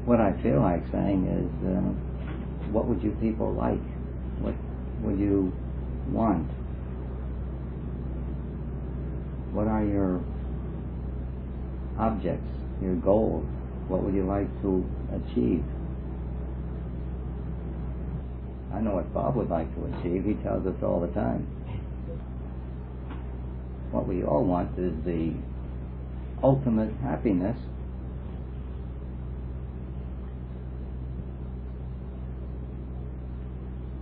What I feel like saying is, what would you people like? What would you want? What are your objects, your goals? What would you like to achieve? I know what Bob would like to achieve. He tells us all the time. What we all want is the ultimate happiness.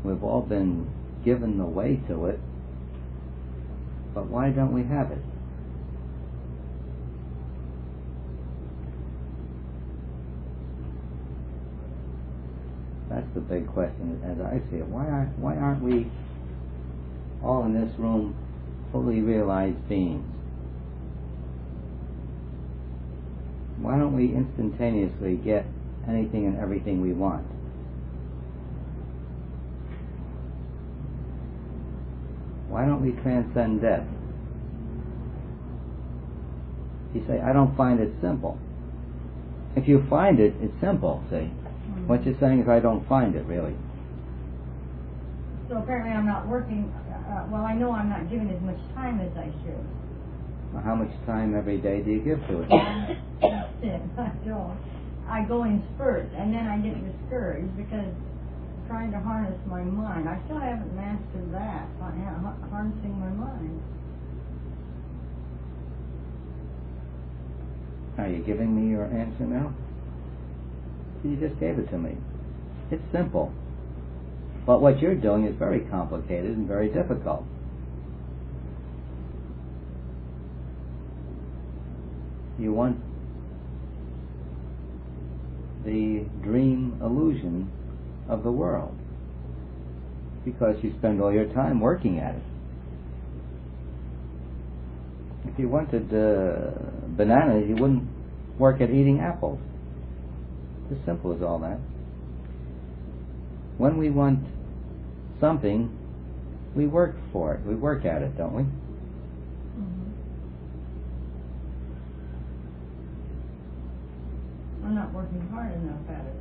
We've all been given the way to it, but why don't we have it? That's the big question as I see it. Why aren't we all in this room fully realized beings? Why don't we instantaneously get anything and everything we want? Why don't we transcend death? You say, I don't find it simple. If you find it, it's simple, see? What you're saying is, I don't find it, really. So apparently I'm not working, well, I know I'm not giving as much time as I should. Well, how much time every day do you give to it? That's it, I don't. I go in spurts, and then I get discouraged because trying to harness my mind. I still haven't mastered that, harnessing my mind. Are you giving me your answer now? You just gave it to me. It's simple. But what you're doing is very complicated and very difficult. You want the dream illusion of the world because you spend all your time working at it. If you wanted bananas, you wouldn't work at eating apples. It's as simple as all that. When we want something, we work for it. We work at it, don't we? I'm not working hard enough at it.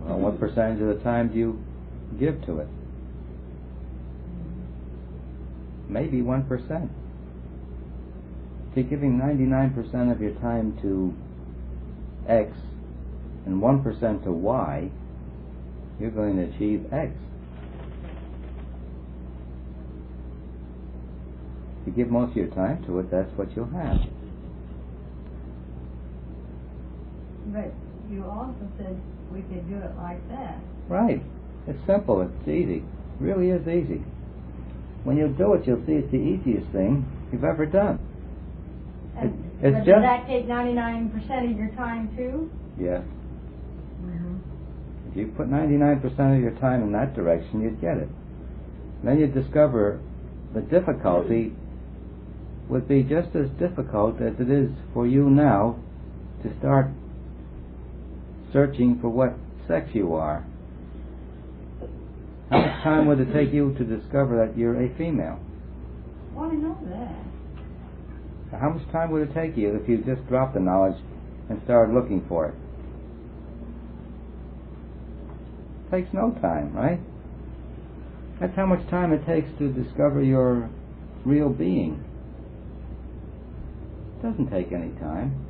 Well, what percentage of the time do you give to it? Maybe 1%. If you're giving 99% of your time to X and 1% to Y, you're going to achieve X. If you give most of your time to it, that's what you'll have. But you also said we could do it like that. Right. It's simple. It's easy. It really is easy. When you do it, you'll see it's the easiest thing you've ever done. But does that take 99% of your time too? Yes. If you put 99% of your time in that direction, you'd get it. Then you'd discover the difficulty would be just as difficult as it is for you now to start searching for what sex you are. How much time would it take you to discover that you're a female? Well, I know that. How much time would it take you if you just dropped the knowledge and started looking for it? It takes no time, right? That's how much time it takes to discover your real being. It doesn't take any time.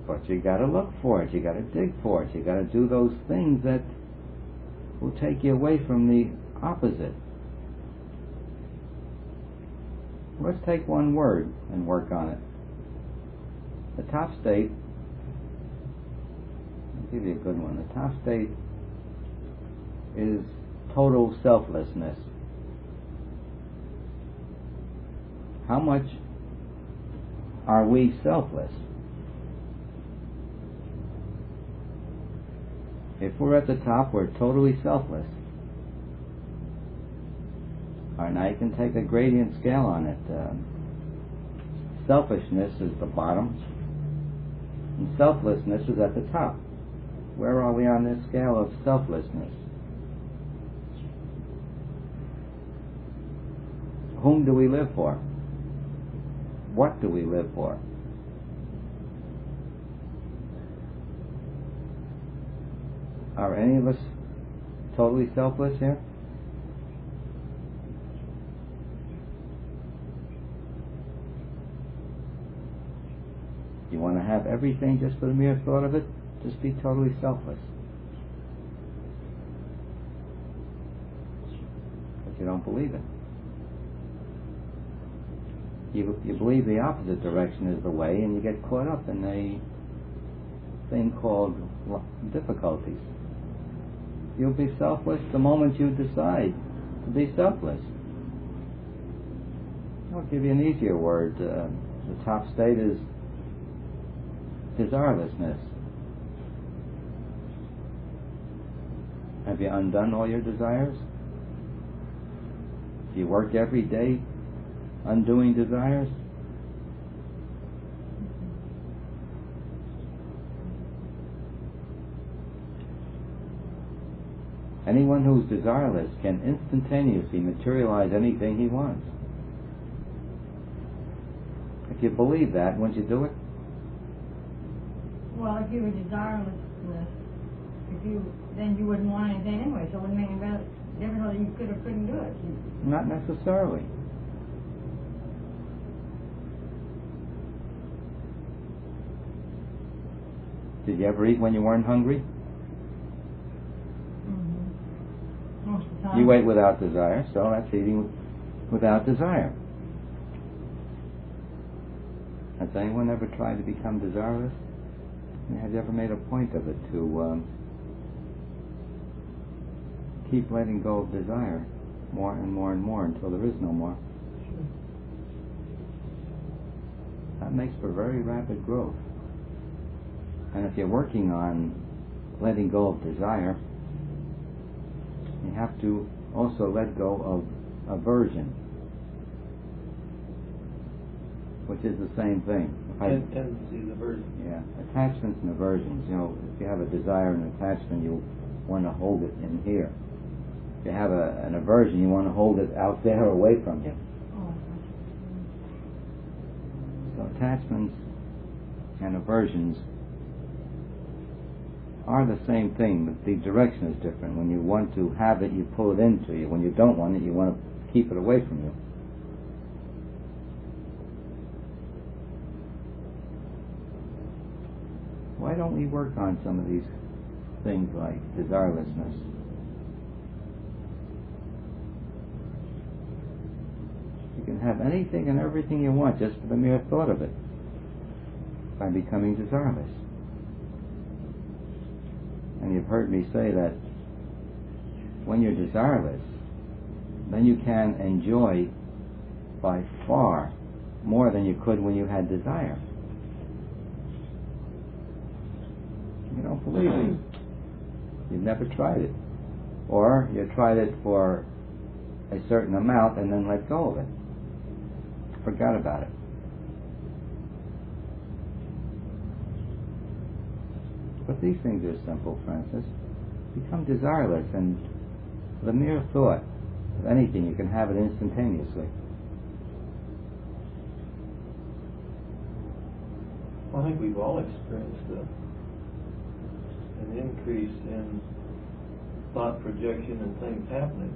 But you got to look for it. You got to dig for it. You got to do those things that will take you away from the opposite. Let's take one word and work on it. The top state, I'll give you a good one. The top state is total selflessness. How much are we selfless? If we're at the top, we're totally selfless. Alright, now you can take a gradient scale on it. Selfishness is the bottom, and selflessness is at the top. Where are we on this scale of selflessness? Whom do we live for? What do we live for? Are any of us totally selfless here? You want to have everything just for the mere thought of it? Just be totally selfless. But you don't believe it. You believe the opposite direction is the way, and you get caught up in a thing called difficulties. You'll be selfless the moment you decide to be selfless. I'll give you an easier word. The top state is desirelessness. Have you undone all your desires? Do you work every day undoing desires? Anyone who's desireless can instantaneously materialize anything he wants. If you believe that, wouldn't you do it? Well, if you were desirelessness, then you wouldn't want anything anyway, so it wouldn't make any difference whether you could or couldn't do it. Not necessarily. Did you ever eat when you weren't hungry? Mm-hmm. Most of the time. You ate without desire, so that's eating without desire. Has anyone ever tried to become desireless? Have you ever made a point of it to keep letting go of desire more and more and more until there is no more? Sure. That makes for very rapid growth. And if you're working on letting go of desire, you have to also let go of aversion, which is the same thing. Tendencies, aversion. Yeah, attachments and aversions. You know, if you have a desire and attachment, you want to hold it in here. If you have an aversion, you want to hold it out there away from you. So attachments and aversions are the same thing, but the direction is different. When you want to have it, you pull it into you. When you don't want it, you want to keep it away from you. Why don't we work on some of these things like desirelessness? You can have anything and everything you want just for the mere thought of it by becoming desireless. And you've heard me say that when you're desireless, then you can enjoy by far more than you could when you had desire. You don't believe me. You've never tried it. Or you tried it for a certain amount and then let go of it. Forgot about it. But these things are simple, Francis. Become desireless, and the mere thought of anything, you can have it instantaneously. I think we've all experienced an increase in thought projection and things happening,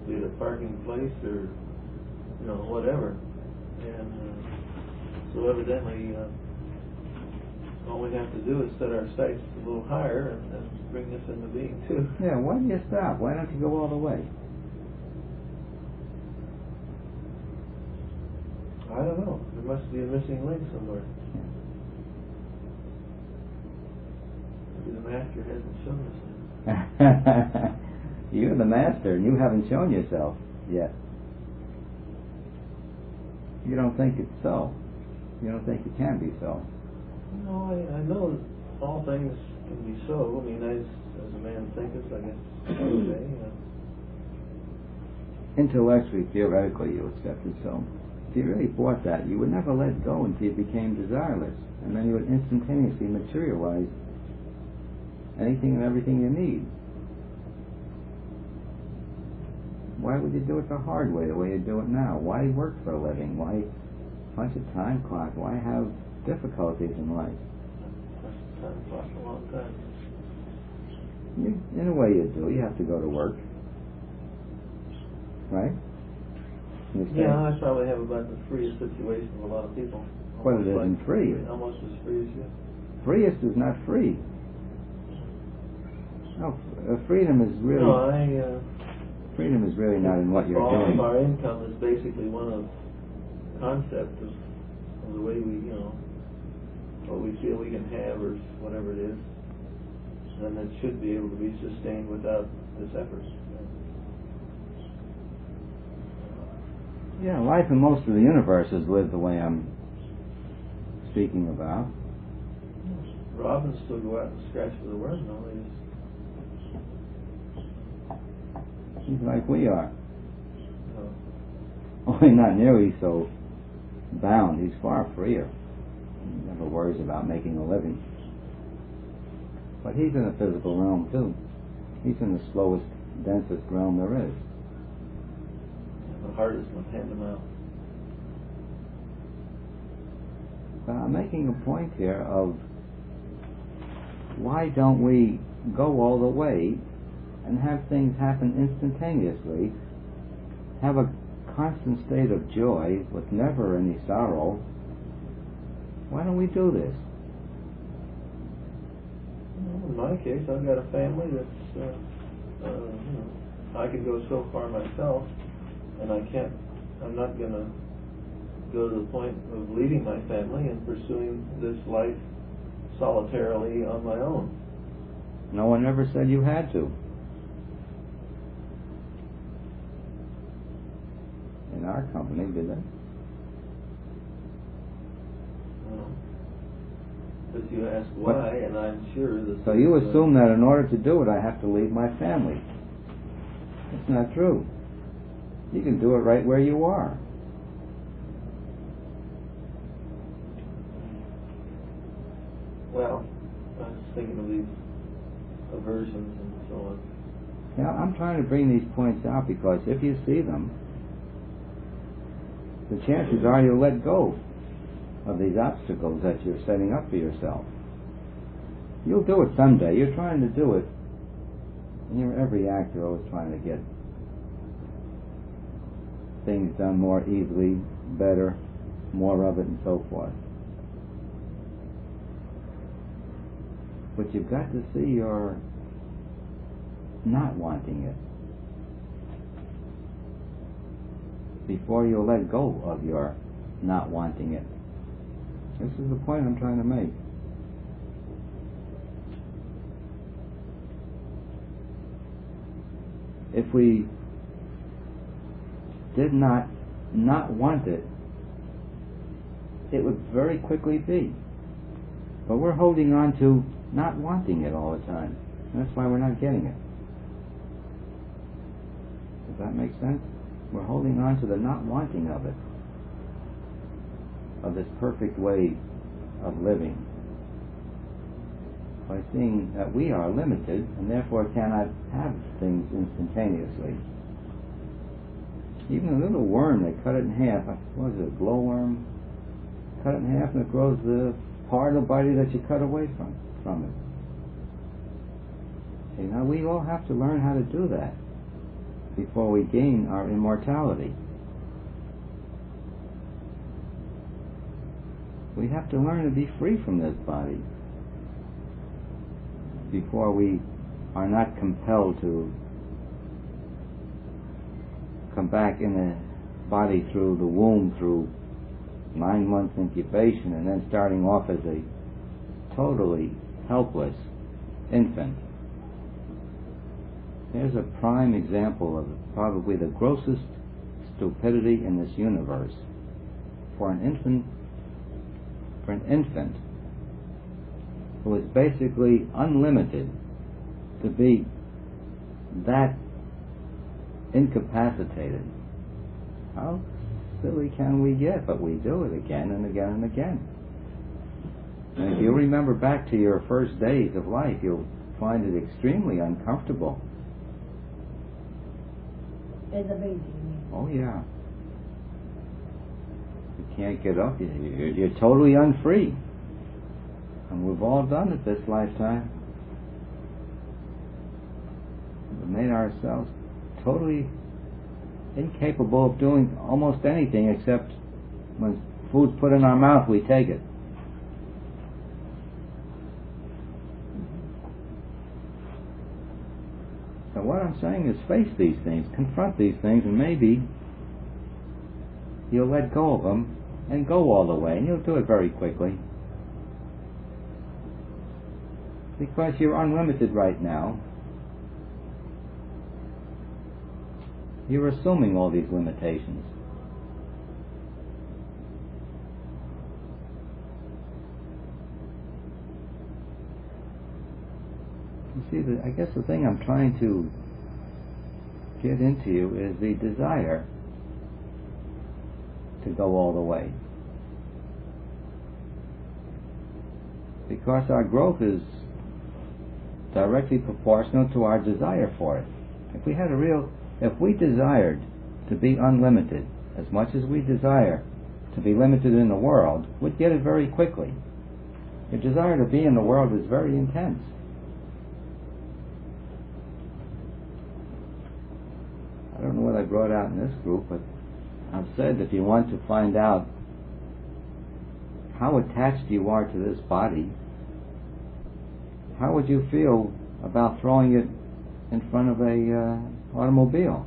be it a parking place or whatever. And so evidently, all we have to do is set our sights a little higher and bring this into being too. Yeah, why do you stop? Why don't you go all the way? I don't know. There must be a missing link somewhere. Maybe the master hasn't shown us that. You're the master and you haven't shown yourself yet. You don't think it's so. You don't think it can be so. No, I know that all things can be so. I mean, as a man thinketh, I guess I would say. Intellectually, theoretically, you accept it so. If you really thought that, you would never let go until you became desireless, and then you would instantaneously materialize anything and everything you need. Why would you do it the hard way, the way you do it now? Why work for a living? Why Punch a time clock. Why have difficulties in life? Time clock a long time. In a way you do. You have to go to work. Right? Yeah, I probably have about the freest situation of a lot of people. Well, it isn't free. Almost as free as you. Freest is not free. No, freedom is really... No, freedom is really not in what you're all doing. of our income is basically one of concept of the way we, what we feel we can have or whatever it is. And it should be able to be sustained without this effort. Yeah, life in most of the universe is lived the way I'm speaking about. Robins still go out and scratch for the worm, though. He's like we are. No. Only not nearly so bound. He's far freer. He never worries about making a living. But he's in the physical realm too. He's in the slowest, densest realm there is. The hardest one, hand them out. But I'm making a point here of why don't we go all the way and have things happen instantaneously, have a constant state of joy with never any sorrow? Why don't we do this? In my case, I've got a family that's, I can go so far myself, and I'm not going to go to the point of leaving my family and pursuing this life solitarily on my own. No one ever said you had to. In our company, did they? But you ask why, and I'm sure that... So you assume that in order to do it, I have to leave my family. It's not true. You can do it right where you are. Well, I was thinking of these aversions and so on. Yeah, I'm trying to bring these points out because if you see them, the chances are you'll let go of these obstacles that you're setting up for yourself. You'll do it someday. You're trying to do it. And you're every act, you're always trying to get things done more easily, better, more of it, and so forth. But you've got to see you're not wanting it before you'll let go of your not wanting it. This is the point I'm trying to make. If we did not want it, it would very quickly be. But we're holding on to not wanting it all the time. And that's why we're not getting it. Does that make sense? We're holding on to the not wanting of it, of this perfect way of living, by seeing that we are limited and therefore cannot have things instantaneously. Even a little worm, they cut it in half. What is it, a glowworm? Cut it in half and it grows the part of the body that you cut away from it. See, now we all have to learn how to do that before we gain our immortality. We have to learn to be free from this body before we are not compelled to come back in the body through the womb, through 9 months incubation, and then starting off as a totally helpless infant. Here's a prime example of probably the grossest stupidity in this universe. For an infant who is basically unlimited to be that incapacitated, how silly can we get? But we do it again and again and again. And if you remember back to your first days of life, you'll find it extremely uncomfortable. As a baby, you mean? Oh yeah. You can't get up. You're totally unfree. And we've all done it this lifetime. We've made ourselves totally incapable of doing almost anything except when food's put in our mouth, we take it. So what I'm saying is face these things, confront these things, and maybe you'll let go of them and go all the way, and you'll do it very quickly. Because you're unlimited right now. You're assuming all these limitations. You see, I guess the thing I'm trying to get into you is the desire to go all the way. Because our growth is directly proportional to our desire for it. If we desired to be unlimited, as much as we desire to be limited in the world, we'd get it very quickly. Your desire to be in the world is very intense. I don't know what I brought out in this group, but I've said if you want to find out how attached you are to this body, how would you feel about throwing it in front of a automobile?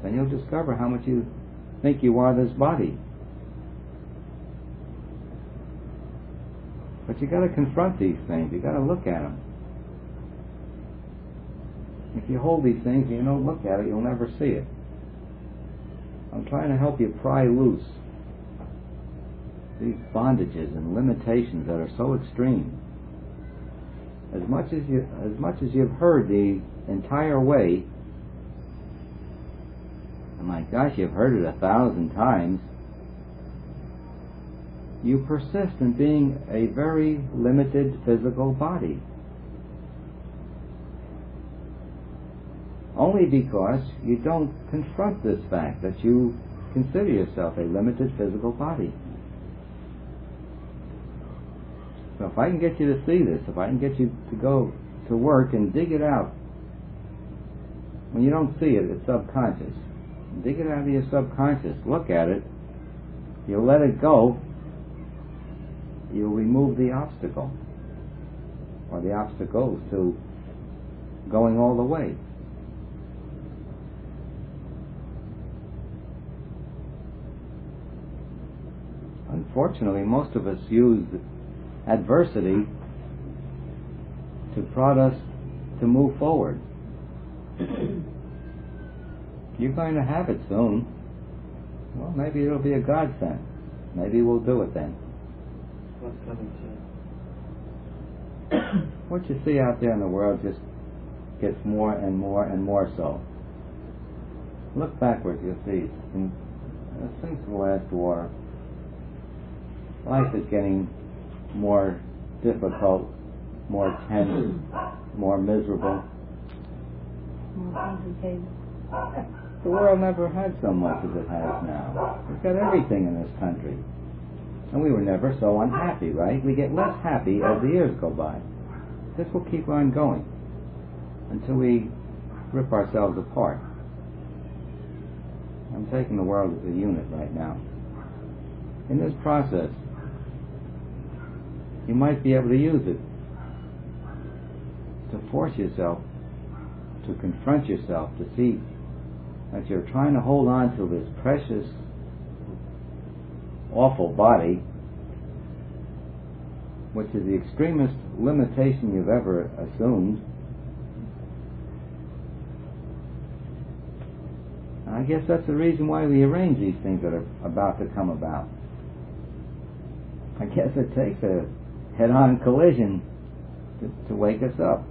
Then you'll discover how much you think you are this body. But you got to confront these things. You got to look at them. If you hold these things and you don't look at it, you'll never see it. I'm trying to help you pry loose these bondages and limitations that are so extreme. As much as you've heard the entire way, and my gosh, you've heard it 1,000 times, you persist in being a very limited physical body. Only because you don't confront this fact that you consider yourself a limited physical body. So if I can get you to see this, if I can get you to go to work and dig it out, when you don't see it, it's subconscious. Dig it out of your subconscious, look at it, you'll let it go, you'll remove the obstacle, or the obstacles to going all the way. Unfortunately, most of us use adversity to prod us to move forward. You're going to have it soon. Well, maybe it'll be a godsend. Maybe we'll do it then. What's coming soon? What you see out there in the world just gets more and more and more so. Look backwards, you'll see. Since the last war, life is getting more difficult, more tense, more miserable. More complicated. The world never had so much as it has now. We've got everything in this country. And we were never so unhappy, right? We get less happy as the years go by. This will keep on going until we rip ourselves apart. I'm taking the world as a unit right now. In this process, you might be able to use it to force yourself, to confront yourself, to see that you're trying to hold on to this precious, awful body, which is the extremest limitation you've ever assumed. And I guess that's the reason why we arrange these things that are about to come about. I guess it takes a head-on collision to wake us up.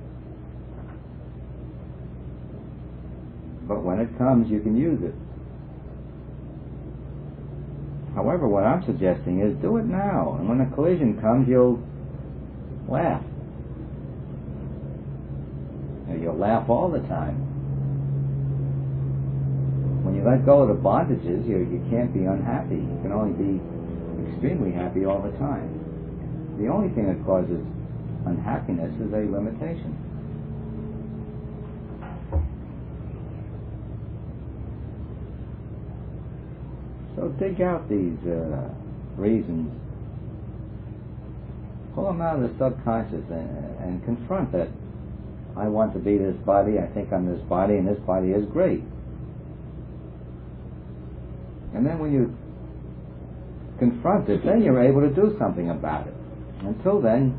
But when it comes, you can use it. However, what I'm suggesting is do it now, and when the collision comes, you'll laugh. You'll laugh all the time. When When you let go of the bondages, you can't be unhappy. You can only be extremely happy all the time. The only thing that causes unhappiness is a limitation. So dig out these reasons, pull them out of the subconscious and confront that. I want to be this body, I think I'm this body, and this body is great. And then when you confront it, then you're able to do something about it. Until then,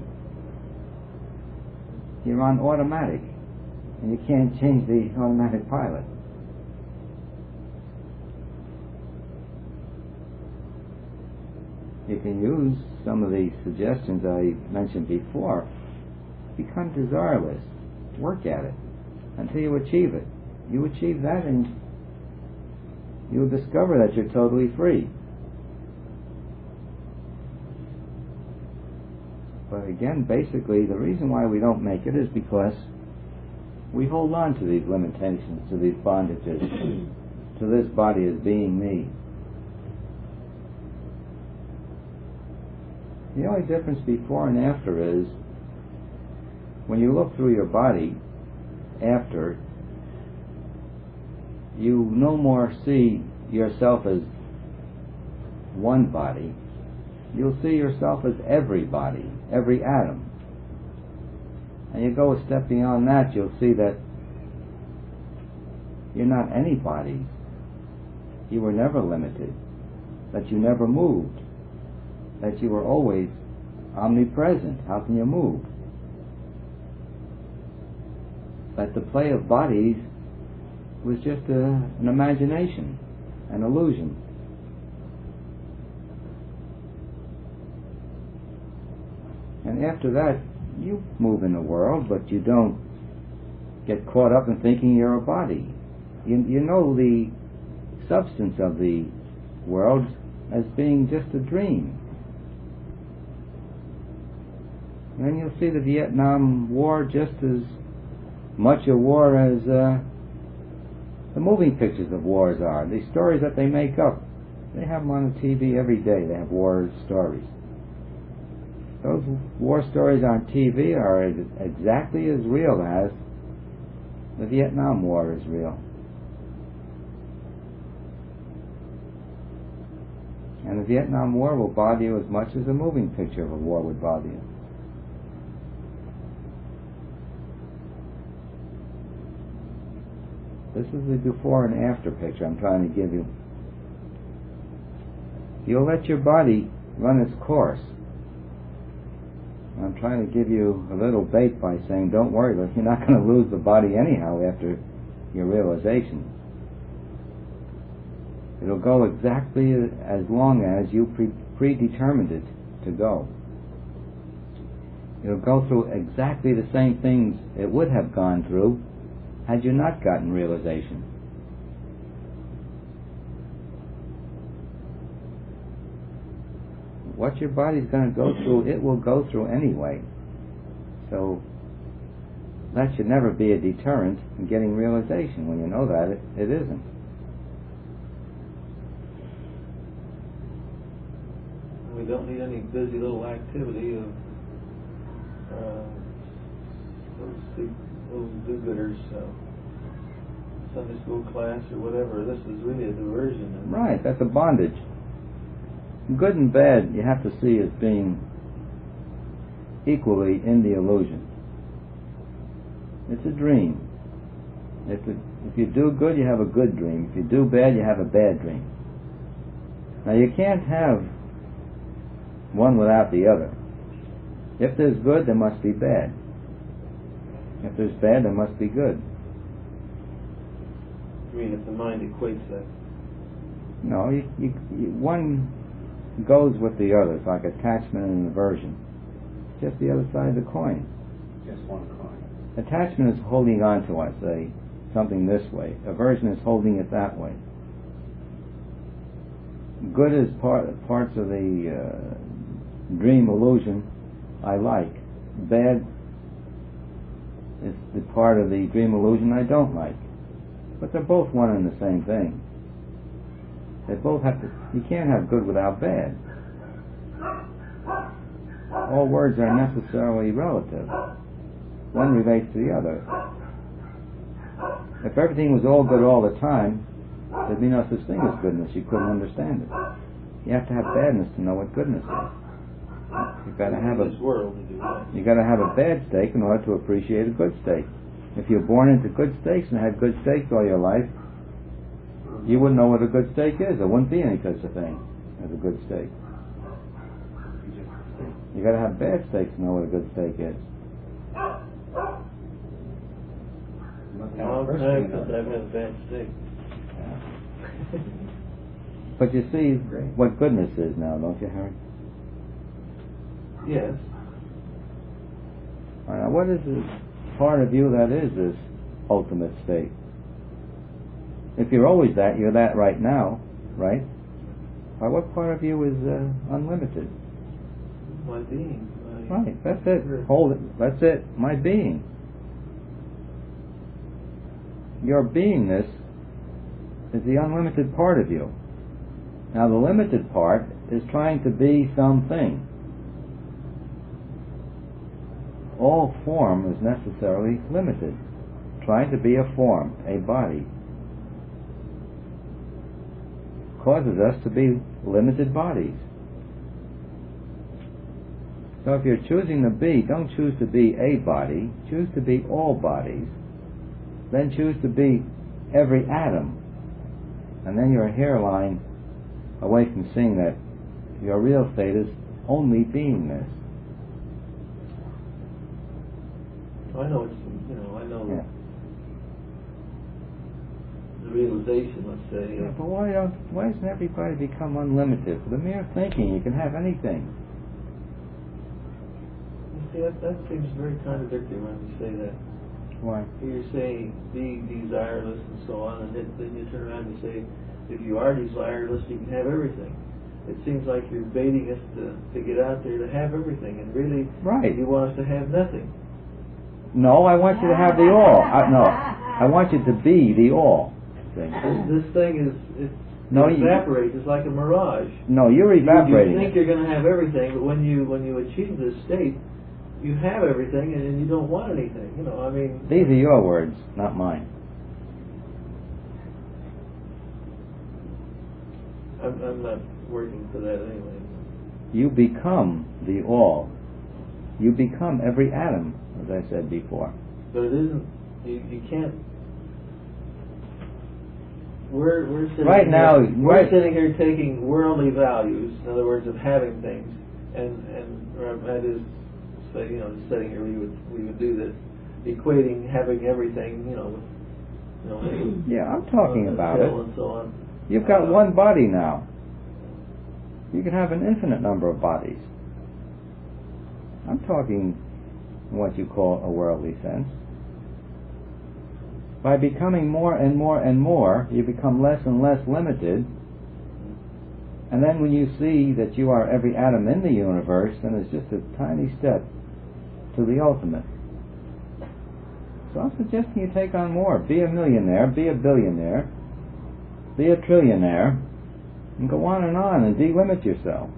you're on automatic, and you can't change the automatic pilot. You can use some of the suggestions I mentioned before. Become desireless. Work at it until you achieve it. You achieve that and you'll discover that you're totally free. But again, basically, the reason why we don't make it is because we hold on to these limitations, to these bondages, to this body as being me. The only difference before and after is when you look through your body after, you no more see yourself as one body. You'll see yourself as every body, every atom. And you go a step beyond that, you'll see that you're not any body. You were never limited. That you never moved. That you were always omnipresent. How can you move? That the play of bodies was just an imagination, an illusion. And after that, you move in the world, but you don't get caught up in thinking you're a body. You know the substance of the world as being just a dream. And you'll see the Vietnam War just as much a war as the moving pictures of wars are. The stories that they make up, they have them on the TV every day. They have war stories. Those war stories on TV are exactly as real as the Vietnam War is real. And the Vietnam War will bother you as much as a moving picture of a war would bother you. This is the before and after picture I'm trying to give you. You'll let your body run its course. I'm trying to give you a little bait by saying, don't worry, you're not going to lose the body anyhow after your realization. It'll go exactly as long as you predetermined it to go. It'll go through exactly the same things it would have gone through had you not gotten realization. What your body's going to go through, it will go through anyway. So that should never be a deterrent in getting realization. When you know that, it isn't. We don't need any busy little activity of those do-gooders, Sunday school class or whatever. This is really a diversion. Right, that's a bondage. Good and bad you have to see as being equally in the illusion. It's a dream. If you do good, you have a good dream. If you do bad, you have a bad dream. Now you can't have one without the other. If there's good, there must be bad. If there's bad, there must be good. I mean, if the mind equates that. No, one goes with the other. It's like attachment and aversion. Just the other side of the coin. Just one coin. Attachment is holding on to us, something this way. Aversion is holding it that way. Good is parts of the dream illusion I like. Bad is the part of the dream illusion I don't like. But they're both one and the same thing. They both have to. You can't have good without bad. All words are necessarily relative. One relates to the other. If everything was all good all the time, there'd be no such thing as goodness. You couldn't understand it. You have to have badness to know what goodness is. You've got to have you got to have a bad steak in order to appreciate a good steak. If you're born into good steaks and had good steaks all your life, you wouldn't know what a good steak is. There wouldn't be any such a thing as a good steak. You got to have bad steaks to know what a good steak is. I've had a bad steak. But you see what goodness is now, don't you, Harry? Yes. Now, what is this part of you that is this ultimate state? If you're always that, you're that right now, right? Why, what part of you is unlimited? My being. Right, that's it. Hold it. That's it. My being. Your beingness is the unlimited part of you. Now, the limited part is trying to be something. All form is necessarily limited. Trying to be a form, a body, causes us to be limited bodies. So if you're choosing to be, don't choose to be a body, choose to be all bodies. Then choose to be every atom. And then your hairline away from seeing that your real state is only beingness. I know I know Yeah. the realization, let's say. Yeah, but why doesn't everybody become unlimited? For the mere thinking, you can have anything. You see, that seems very contradictory when you say that. Why? You're saying be desireless and so on, and then you turn around and say, if you are desireless, you can have everything. It seems like you're baiting us to get out there to have everything, and really, you want us to have nothing. No, I want you to have the all. I want you to be the all. This thing evaporates. It's like a mirage. No, you're evaporating. You think you're going to have everything, but when you achieve this state, you have everything, and you don't want anything. These are your words, not mine. I'm not working for that anyway. You become the all. You become every atom, as I said before. But it isn't. You can't. We're sitting right here, now. We're sitting here taking worldly values, in other words, of having things, and that is, say, sitting here we would do this, equating having everything, yeah, I'm talking about it. And so on. You've got one body now. You can have an infinite number of bodies. I'm talking in what you call a worldly sense. By becoming more and more and more, you become less and less limited. And then when you see that you are every atom in the universe, then it's just a tiny step to the ultimate. So I'm suggesting you take on more. Be a millionaire, be a billionaire, be a trillionaire, and go on and delimit yourself.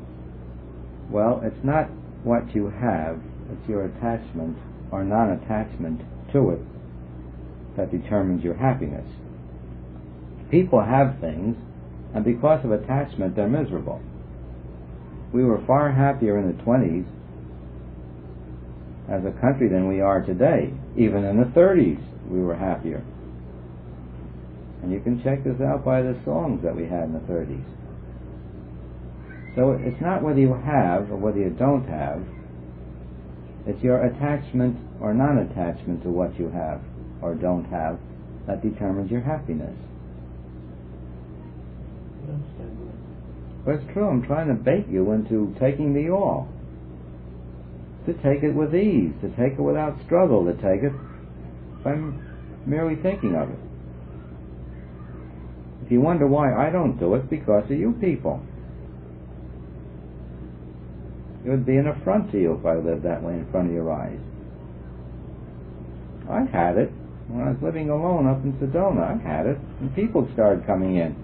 Well, it's not what you have, it's your attachment or non-attachment to it that determines your happiness. People have things, and because of attachment they're miserable. We were far happier in the 20s as a country than we are today. Even in the 30s we were happier. And you can check this out by the songs that we had in the 30s. So it's not whether you have or whether you don't have, it's your attachment or non-attachment to what you have or don't have that determines your happiness. But it's true, I'm trying to bait you into taking the all. To take it with ease, to take it without struggle, to take it by merely thinking of it. If you wonder why I don't do it, because of you people. It would be an affront to you if I lived that way in front of your eyes. I had it when I was living alone up in Sedona. I had it, and people started coming in.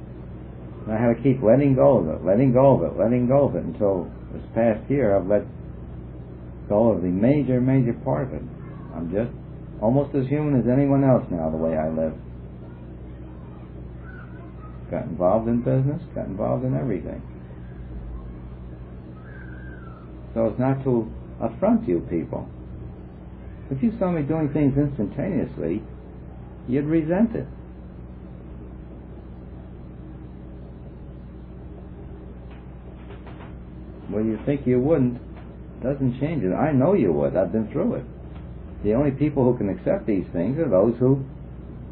And I had to keep letting go of it, letting go of it, letting go of it, until this past year I've let go of the major part of it. I'm just almost as human as anyone else now, the way I live. Got involved in business, got involved in everything. So it's not to affront you people. If you saw me doing things instantaneously, you'd resent it. Well, you think you wouldn't, doesn't change it. I know you would. I've been through it. The only people who can accept these things are those who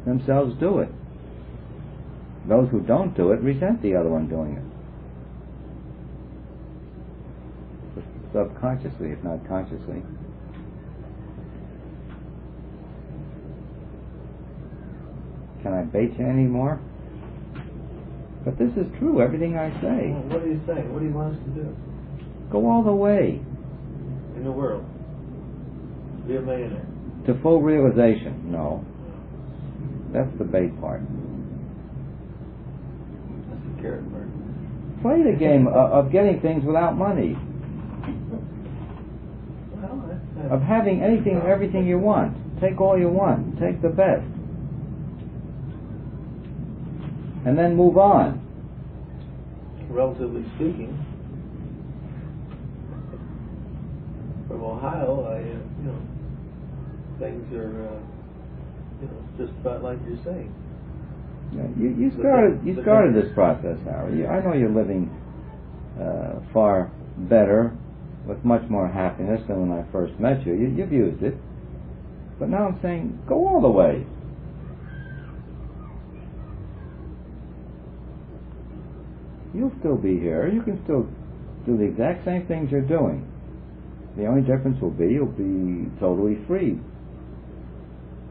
themselves do it. Those who don't do it resent the other one doing it. Subconsciously, if not consciously. Can I bait you any more? But this is true, everything I say. Well, what are you saying? What do you want us to do? Go all the way. In the world? Be a millionaire? To full realization, no. That's the bait part. That's the carrot part. Play the game of getting things without money. Well, that's Of having anything and everything you want. Take all you want. Take the best. And then move on. Relatively speaking, from Ohio, things are, just about like you're saying. Yeah, you started this process, Harry. I know you're living far better, with much more happiness than when I first met you. You've used it. But now I'm saying, go all the way. You'll still be here. You can still do the exact same things you're doing. The only difference will be you'll be totally free.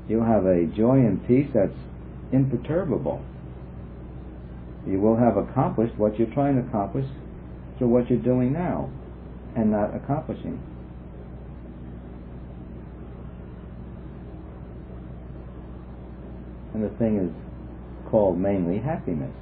You'll have a joy and peace that's imperturbable. You will have accomplished what you're trying to accomplish through what you're doing now and not accomplishing. And the thing is called mainly happiness.